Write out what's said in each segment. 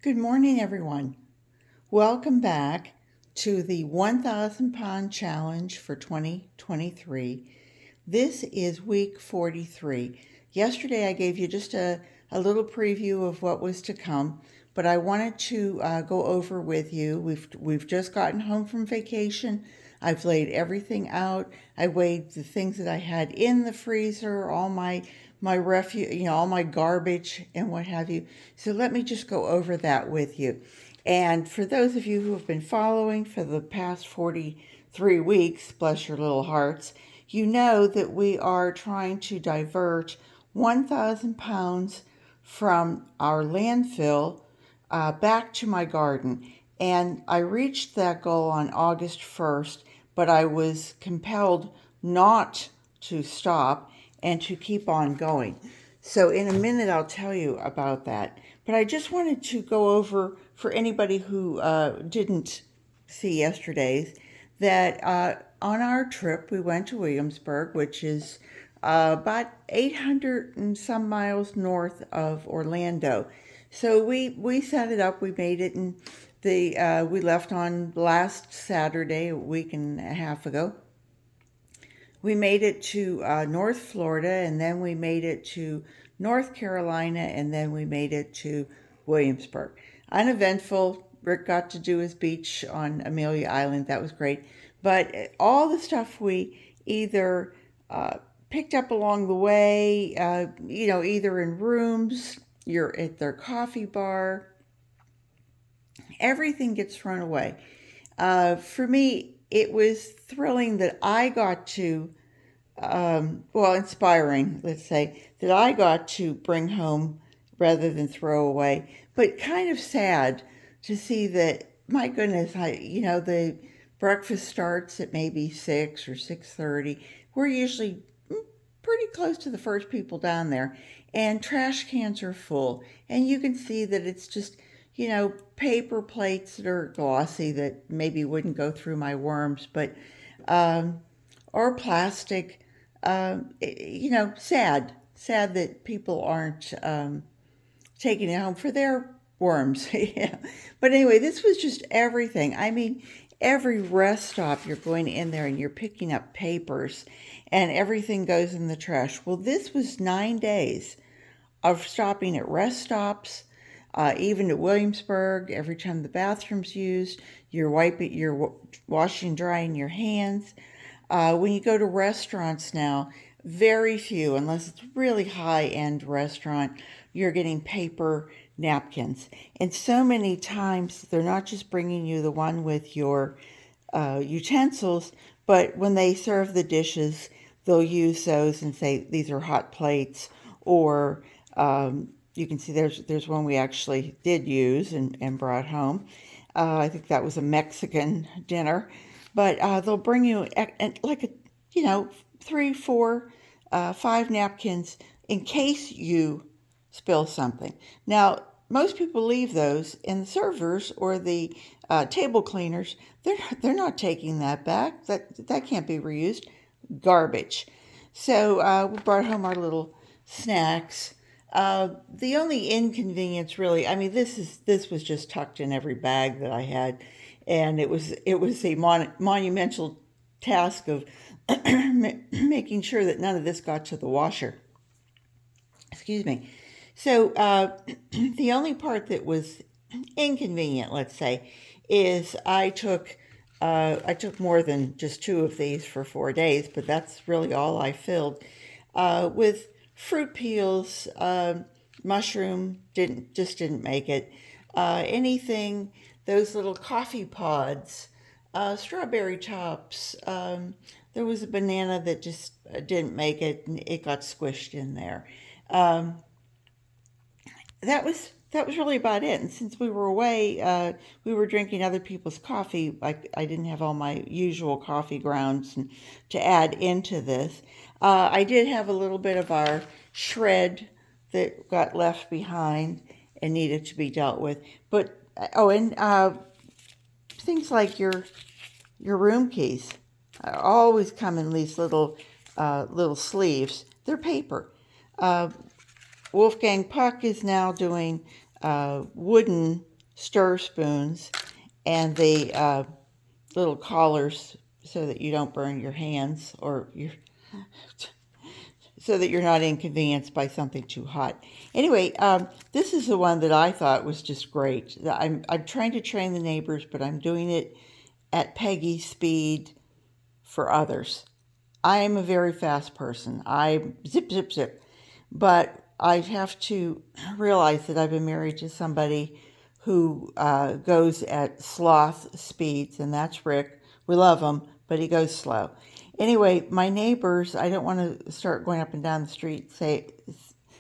Good morning, everyone. Welcome back to the 1,000 pound challenge for 2023. This is week 43. Yesterday, I gave you just a little preview of what was to come, but I wanted to go over with you. We've just gotten home from vacation. I've laid everything out. I weighed the things that I had in the freezer, all my refuse, all my garbage and what have you. So let me just go over that with you. And for those of you who have been following for the past 43 weeks, bless your little hearts, you know that we are trying to divert 1,000 pounds from our landfill back to my garden. And I reached that goal on August 1st, but I was compelled not to stop and to keep on going. So in a minute, I'll tell you about that. But I just wanted to go over, for anybody who didn't see yesterday's, that on our trip, we went to Williamsburg, which is about 800 and some miles north of Orlando. So we set it up. We made it, and we left on last Saturday, a week and a half ago. We made it to North Florida, and then we made it to North Carolina, and then we made it to Williamsburg. Uneventful. Rick got to do his beach on Amelia Island. That was great. But all the stuff we either picked up along the way, either in rooms, you're at their coffee bar, everything gets thrown away. For me, it was thrilling that I got to, inspiring, let's say, that I got to bring home rather than throw away, but kind of sad to see that, my goodness, the breakfast starts at maybe 6 or 6:30. We're usually pretty close to the first people down there, and trash cans are full, and you can see that it's just paper plates that are glossy that maybe wouldn't go through my worms, but or plastic. Sad that people aren't taking it home for their worms. Yeah. But anyway, this was just everything. I mean, every rest stop you're going in there and you're picking up papers, and everything goes in the trash. Well, this was 9 days of stopping at rest stops. Even at Williamsburg, every time the bathroom's used, you're washing and drying your hands. When you go to restaurants now, very few, unless it's really high-end restaurant, you're getting paper napkins. And so many times, they're not just bringing you the one with your utensils, but when they serve the dishes, they'll use those and say, these are hot plates, or you can see there's one we actually did use and brought home. I think that was a Mexican dinner. But they'll bring you like 3, 4, 5 napkins in case you spill something. Now, most people leave those, and the servers or the table cleaners, they're not taking that back. That can't be reused. Garbage. So we brought home our little snacks. The only inconvenience, really, I mean, this was just tucked in every bag that I had, and it was a monumental task of making sure that none of this got to the washer. Excuse me. So the only part that was inconvenient, let's say, is I took more than just 2 of these for 4 days, but that's really all I filled with fruit peels. Mushroom didn't make it. Anything, those little coffee pods, strawberry tops. There was a banana that just didn't make it, and it got squished in there. That was really about it. And since we were away, we were drinking other people's coffee. I didn't have all my usual coffee grounds to add into this. I did have a little bit of our shred that got left behind and needed to be dealt with. But things like your room keys always come in these little sleeves. They're paper. Wolfgang Puck is now doing wooden stir spoons, and the little collars so that you don't burn your hands or your so that you're not inconvenienced by something too hot. Anyway, this is the one that I thought was just great. I'm trying to train the neighbors, but I'm doing it at Peggy's speed for others. I am a very fast person. I zip, zip, zip. But I have to realize that I've been married to somebody who goes at sloth speeds, and that's Rick. We love him, but he goes slow. Anyway, my neighbors, I don't want to start going up and down the street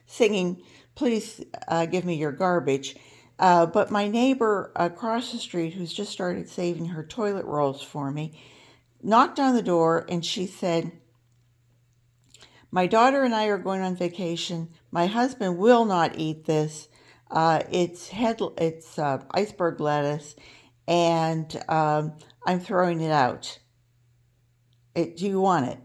singing, please give me your garbage. But my neighbor across the street, who's just started saving her toilet rolls for me, knocked on the door and she said, my daughter and I are going on vacation. My husband will not eat this. It's iceberg lettuce, and I'm throwing it out. Do you want it?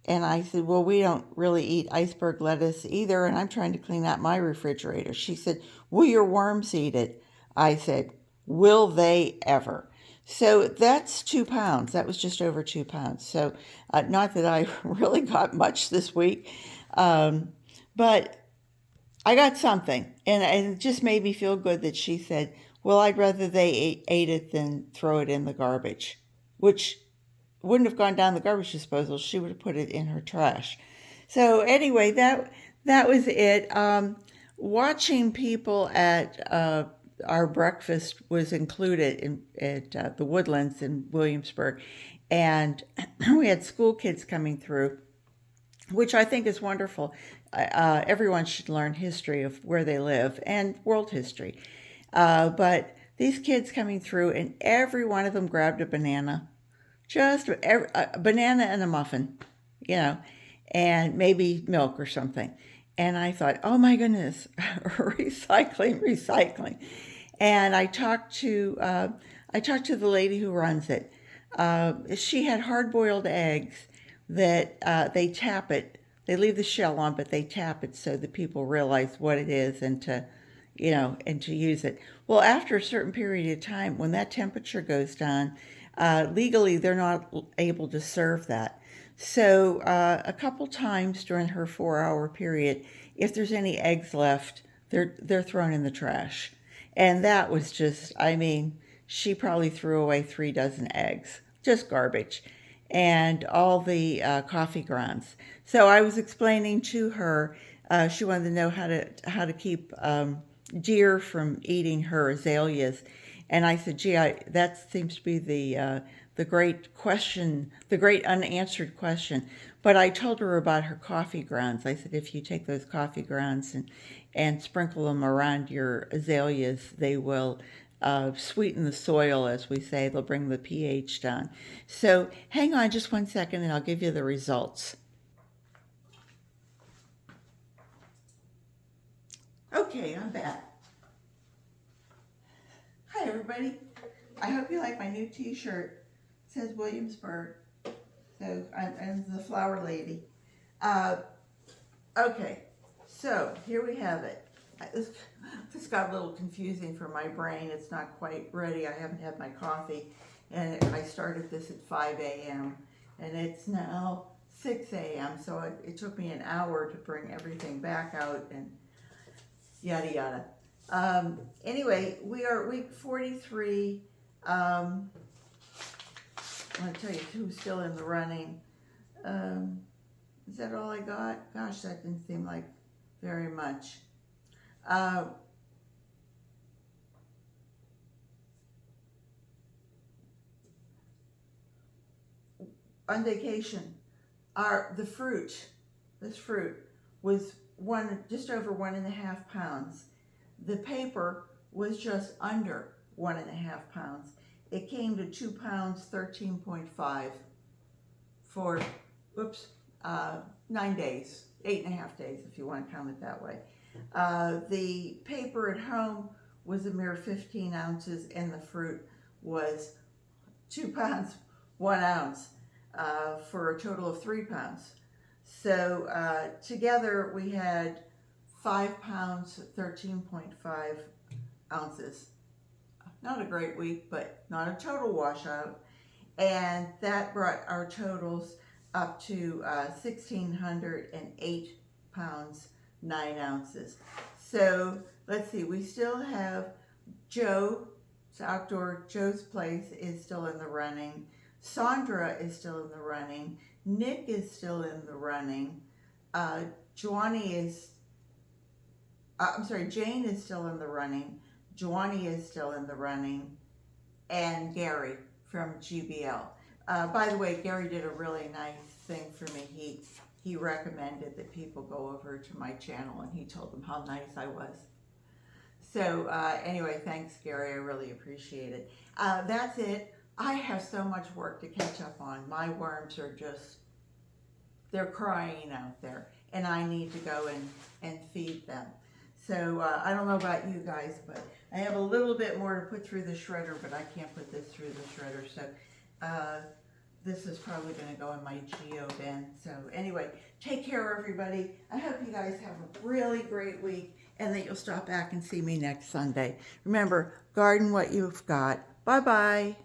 And I said, well, we don't really eat iceberg lettuce either, and I'm trying to clean out my refrigerator. She said, will your worms eat it? I said, will they ever? So that's 2 pounds. That was just over 2 pounds. So not that I really got much this week, but I got something. And it just made me feel good that she said, well, I'd rather they ate it than throw it in the garbage, which wouldn't have gone down the garbage disposal. She would have put it in her trash. So anyway, that was it. Watching people at our breakfast was included at the Woodlands in Williamsburg, and we had school kids coming through, which I think is wonderful. Everyone should learn history of where they live and world history. But these kids coming through, and every one of them grabbed a banana, just a banana and a muffin, you know, and maybe milk or something. And I thought, oh my goodness, recycling, recycling. And I talked to the lady who runs it. She had hard-boiled eggs that they tap it. They leave the shell on, but they tap it so that people realize what it is and to, and to use it. Well, after a certain period of time, when that temperature goes down, legally they're not able to serve that. So a couple times during her 4 hour period, if there's any eggs left, they're thrown in the trash. And that was just, I mean, she probably threw away 3 dozen eggs, just garbage, and all the coffee grounds. So I was explaining to her, she wanted to know how to keep deer from eating her azaleas, and I said, "Gee, that seems to be the great question, the great unanswered question." But I told her about her coffee grounds. I said, if you take those coffee grounds and sprinkle them around your azaleas, they will sweeten the soil, as we say. They'll bring the pH down. So hang on just 1 second, and I'll give you the results. Okay, I'm back. Hi, everybody. I hope you like my new T-shirt. It says Williamsburg. So I'm the flower lady. Uh, okay, so here we have it. This got a little confusing for my brain. It's not quite ready. I haven't had my coffee, and I started this at 5 a.m. and it's now 6 a.m. So it took me an hour to bring everything back out and yada yada. Anyway, we are at week 43. I want to tell you who's still in the running. Is that all I got? Gosh, that didn't seem like very much. Uh, on vacation, this fruit was just over 1.5 pounds. The paper was just under 1.5 pounds. It came to 2 pounds 13.5 for, whoops, 9 days, 8.5 days if you want to count it that way. The paper at home was a mere 15 ounces, and the fruit was 2 pounds 1 ounce, for a total of 3 pounds. So together we had 5 pounds 13.5 ounces. not a great week, but not a total washout. And that brought our totals up to 1,608 pounds, 9 ounces. So let's see, we still have Joe's Joe's Place is still in the running. Sandra is still in the running. Nick is still in the running. Uh, Joanie is, I'm sorry, Jane is still in the running. Joanie is still in the running. And Gary from GBL. By the way, Gary did a really nice thing for me. He recommended that people go over to my channel, and he told them how nice I was. So anyway, thanks, Gary. I really appreciate it. That's it. I have so much work to catch up on. My worms are just, they're crying out there, and I need to go and feed them. So I don't know about you guys, but I have a little bit more to put through the shredder, but I can't put this through the shredder. So this is probably going to go in my Geo bin. So anyway, take care, everybody. I hope you guys have a really great week, and that you'll stop back and see me next Sunday. Remember, garden what you've got. Bye-bye.